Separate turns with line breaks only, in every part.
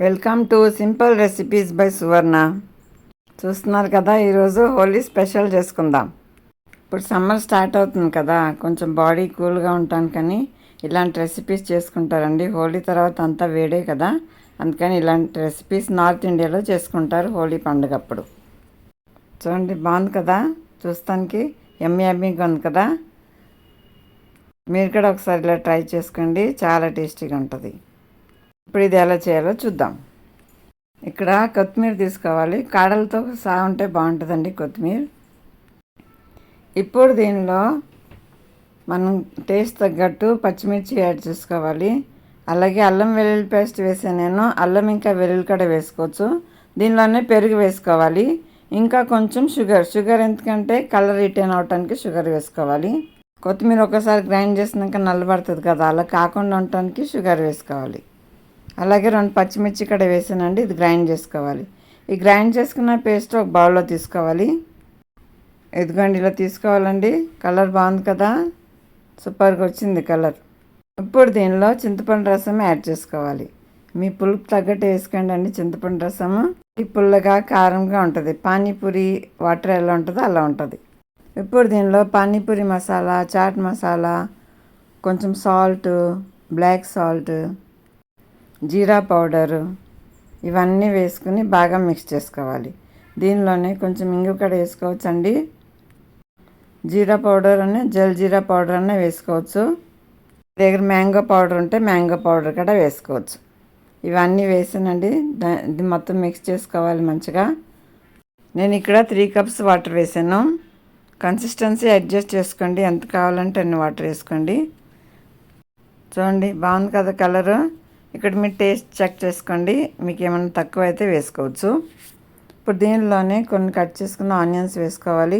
Welcome to simple recipes by Suvarna. చూస్తున్నారు కదా, ఈరోజు హోలీ స్పెషల్ చేసుకుందాం. ఇప్పుడు సమ్మర్ స్టార్ట్ అవుతుంది కదా, కొంచెం బాడీ కూల్గా ఉంటానికని ఇలాంటి రెసిపీస్ చేసుకుంటారండి. హోలీ తర్వాత అంతా వేడే కదా, అందుకని ఇలాంటి రెసిపీస్ నార్త్ ఇండియాలో చేసుకుంటారు హోలీ పండుగ అప్పుడు. చూడండి, బాగుంది కదా, చూస్తానికి యమ్మీగా ఉంది కదా. మీరు కూడా ఒకసారి ఇలా ట్రై చేసుకోండి, చాలా టేస్టీగా ఉంటుంది. ఇప్పుడు ఇది ఎలా చేయాలో చూద్దాం. ఇక్కడ కొత్తిమీర తీసుకోవాలి, కాడలతో సహా ఉంటే బాగుంటుందండి కొత్తిమీర. ఇప్పుడు దీనిలో మనం టేస్ట్ తగ్గట్టు పచ్చిమిర్చి యాడ్ చేసుకోవాలి. అలాగే అల్లం వెల్లుల్లి పేస్ట్ వేసాను నేను, అల్లం ఇంకా వెల్లుల్లి కూడా వేసుకోవచ్చు. దీనిలోనే పెరుగు వేసుకోవాలి, ఇంకా కొంచెం షుగర్ ఎందుకంటే కలర్ రిటైన్ అవటానికి షుగర్ వేసుకోవాలి. కొత్తిమీర ఒకసారి గ్రైండ్ చేసినాక నల్లబడుతుంది కదా, అలా కాకుండా ఉండటానికి షుగర్ వేసుకోవాలి. అలాగే 2 పచ్చిమిర్చి కూడా వేసానండి, ఇది గ్రైండ్ చేసుకోవాలి. ఈ గ్రైండ్ చేసుకున్న పేస్ట్ ఒక బౌల్లో తీసుకోవాలి. ఇదిగోండి, ఇలా తీసుకోవాలండి. కలర్ బాగుంది కదా, సూపర్గా వచ్చింది కలర్. ఇప్పుడు దీనిలో చింతపండు రసం యాడ్ చేసుకోవాలి. మీ పులుపు తగ్గట్టు వేసుకోండి అండి చింతపండు రసము. ఈ పుల్లగా కారంగా ఉంటుంది, పానీపూరి వాటర్ ఎలా ఉంటుందో అలా ఉంటుంది. ఇప్పుడు దీనిలో పానీపూరి మసాలా, చాట్ మసాలా, కొంచెం సాల్ట్, బ్లాక్ సాల్ట్, జీరా పౌడరు ఇవన్నీ వేసుకుని బాగా మిక్స్ చేసుకోవాలి. దీనిలోనే కొంచెం ఇంగు కూడా వేసుకోవచ్చు అండి. జీరా పౌడర్ అనే జీరా పౌడర్ అనే వేసుకోవచ్చు. దగ్గర మ్యాంగో పౌడర్ ఉంటే మ్యాంగో పౌడర్ కూడా వేసుకోవచ్చు. ఇవన్నీ వేసానండి, ఇది మొత్తం మిక్స్ చేసుకోవాలి మంచిగా. నేను ఇక్కడ 3 కప్స్ వాటర్ వేసాను. కన్సిస్టెన్సీ అడ్జస్ట్ చేసుకోండి, ఎంత కావాలంటే అన్ని వాటర్ వేసుకోండి. చూడండి, బాగుంది కదా కలరు. ఇక్కడ మీరు టేస్ట్ చెక్ చేసుకోండి, మీకు ఏమైనా తక్కువ అయితే వేసుకోవచ్చు. ఇప్పుడు దీనిలోనే కొన్ని కట్ చేసుకున్న ఆనియన్స్ వేసుకోవాలి.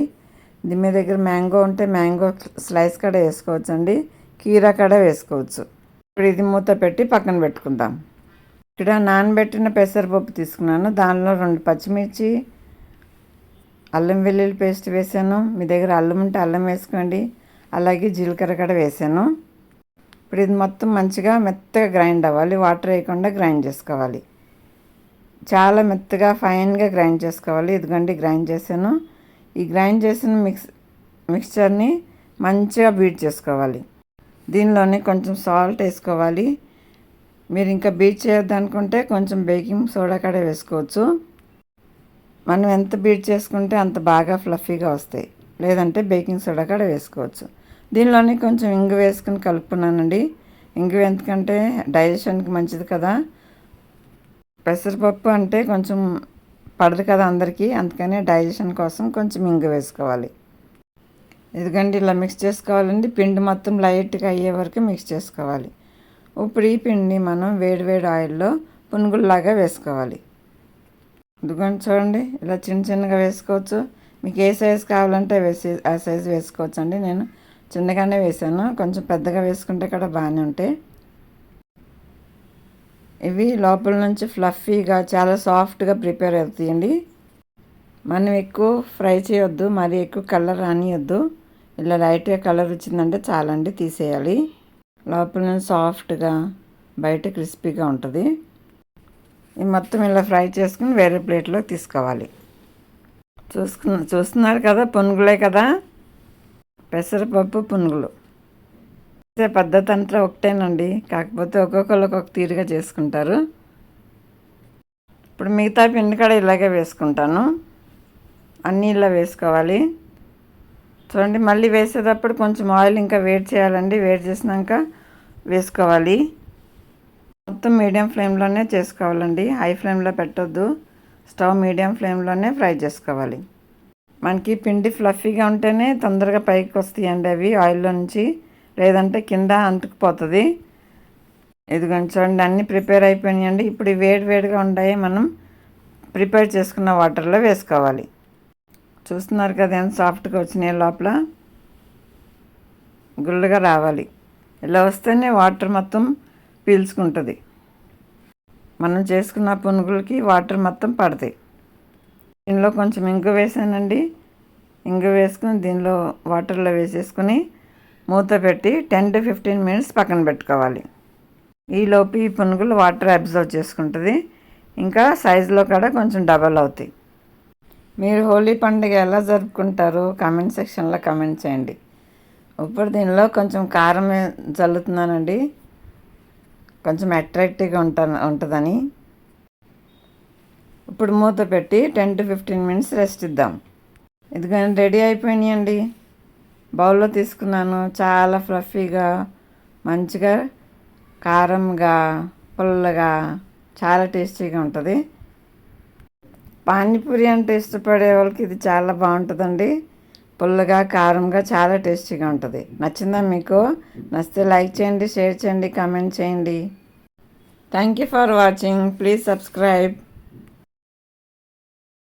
మీ దగ్గర మ్యాంగో ఉంటే మ్యాంగో స్లైస్ కూడా వేసుకోవచ్చు అండి, కీరా కూడా వేసుకోవచ్చు. ఇప్పుడు ఇది మూత పెట్టి పక్కన పెట్టుకుందాం. ఇక్కడ నానబెట్టిన పెసరపప్పు తీసుకున్నాను, దానిలో 2 పచ్చిమిర్చి, అల్లం వెల్లుల్లి పేస్ట్ వేసాను. మీ దగ్గర అల్లం ఉంటే అల్లం వేసుకోండి, అలాగే జీలకర్ర కూడా వేసాను. ఇప్పుడు ఇది మొత్తం మంచిగా మెత్తగా గ్రైండ్ అవ్వాలి, వాటర్ వేయకుండా గ్రైండ్ చేసుకోవాలి. చాలా మెత్తగా ఫైన్గా గ్రైండ్ చేసుకోవాలి. ఇదిగోండి, గ్రైండ్ చేశాను. ఈ గ్రైండ్ చేసిన మిక్స్చర్ని మంచిగా బీట్ చేసుకోవాలి. దీనిలోనే కొంచెం సాల్ట్ వేసుకోవాలి. మీరు ఇంకా బీట్ చేయొద్దు అనుకుంటే కొంచెం బేకింగ్ సోడా కూడా వేసుకోవచ్చు. మనం ఎంత బీట్ చేసుకుంటే అంత బాగా ఫ్లఫీగా వస్తాయి, లేదంటే బేకింగ్ సోడా కూడా వేసుకోవచ్చు. దీనిలోనే కొంచెం ఇంగు వేసుకుని కలుపుకున్నానండి. ఇంగు ఎందుకంటే డైజెషన్కి మంచిది కదా, పెసరపప్పు అంటే కొంచెం పడదు కదా అందరికీ, అందుకని డైజెషన్ కోసం కొంచెం ఇంగు వేసుకోవాలి. ఎందుకంటే ఇలా మిక్స్ చేసుకోవాలండి, పిండి మొత్తం లైట్గా అయ్యే వరకు మిక్స్ చేసుకోవాలి. ఇప్పుడు ఈ పిండిని మనం వేడి ఆయిల్లో పునుగుల్లాగా వేసుకోవాలి. ఎందుకంటే చూడండి, ఇలా చిన్నగా వేసుకోవచ్చు. మీకు ఏ సైజు కావాలంటే ఆ సైజు వేసుకోవచ్చు అండి. నేను చిన్నగానే వేసాను, కొంచెం పెద్దగా వేసుకుంటే కూడా బాగానే ఉంటాయి. ఇవి లోపల నుంచి ఫ్లఫీగా చాలా సాఫ్ట్గా ప్రిపేర్ అవుతాయండి. మనం ఎక్కువ ఫ్రై చేయొద్దు, మరి ఎక్కువ కలర్ రానియొద్దు. ఇలా లైట్గా కలర్ వచ్చిందంటే చాలండి, తీసేయాలి. లోపల నుంచి సాఫ్ట్గా, బయట క్రిస్పీగా ఉంటుంది. ఈ మొత్తం ఇలా ఫ్రై చేసుకుని వేరే ప్లేట్లో తీసుకోవాలి. చూస్తున్నారు కదా, పునుగులే కదా, పెసరపప్పు పునుగులు. పద్ధతి అంతా ఒకటేనండి, కాకపోతే ఒక్కొక్కరు ఒక్కొక్క తీరుగా చేసుకుంటారు. ఇప్పుడు మిగతా పిండి కూడా ఇలాగే వేసుకుంటాను, అన్నీ ఇలా వేసుకోవాలి. చూడండి, మళ్ళీ వేసేటప్పుడు కొంచెం ఆయిల్ ఇంకా వేడి చేయాలండి, వేడి చేసినాక వేసుకోవాలి. మొత్తం మీడియం ఫ్లేమ్లోనే చేసుకోవాలండి, హై ఫ్లేమ్లో పెట్టొద్దు. స్టవ్ మీడియం ఫ్లేమ్లోనే ఫ్రై చేసుకోవాలి. మనకి పిండి ఫ్లఫీగా ఉంటేనే తొందరగా పైకి వస్తాయండి అవి ఆయిల్లో నుంచి, లేదంటే కింద అంటుకుపోతుంది. ఇదిగోండి చూడండి, అన్నీ ప్రిపేర్ అయిపోయినాయండి. ఇప్పుడు వేడిగా ఉన్నాయి, మనం ప్రిపేర్ చేసుకున్న వాటర్లో వేసుకోవాలి. చూస్తున్నారు కదా ఎంత సాఫ్ట్గా వచ్చినాయి, లోపల గుల్లగా రావాలి. ఇలా వస్తేనే వాటర్ మొత్తం పీల్చుకుంటుంది. మనం చేసుకున్న పునుగులకి వాటర్ మొత్తం పడతాయి. దీనిలో కొంచెం ఇంగు వేసానండి, ఇంగు వేసుకుని దీనిలో వాటర్లో వేసేసుకుని మూత పెట్టి 10 to 15 minutes పక్కన పెట్టుకోవాలి. ఈలోపు ఈ పునుగులు వాటర్ అబ్జర్వ్ చేసుకుంటుంది. ఇంకా సైజులో కూడా కొంచెం డబల్ అవుతాయి. మీరు హోలీ పండుగ ఎలా జరుపుకుంటారో కామెంట్ సెక్షన్లో కామెంట్ చేయండి. ఇప్పుడు దీనిలో కొంచెం కారం చల్లుతున్నానండి, కొంచెం అట్రాక్టివ్గా ఉంటుందని. ఇప్పుడు మూత పెట్టి 10 to 15 మినిట్స్ రెస్ట్ ఇద్దాం. ఇదిగోండి రెడీ అయిపోయినాయండి. బౌల్లో తీసుకున్నాను. చాలా ఫ్లఫీగా, మంచిగా, కారంగా, పుల్లగా, చాలా టేస్టీగా ఉంటుంది. పానీపూరి అంటే ఇష్టపడే వాళ్ళకి ఇది చాలా బాగుంటుందండి. పుల్లగా, కారంగా, చాలా టేస్టీగా ఉంటుంది. నచ్చిందా మీకు? నచ్చితే లైక్ చేయండి, షేర్ చేయండి, కామెంట్ చేయండి. Thank you for watching. Please subscribe.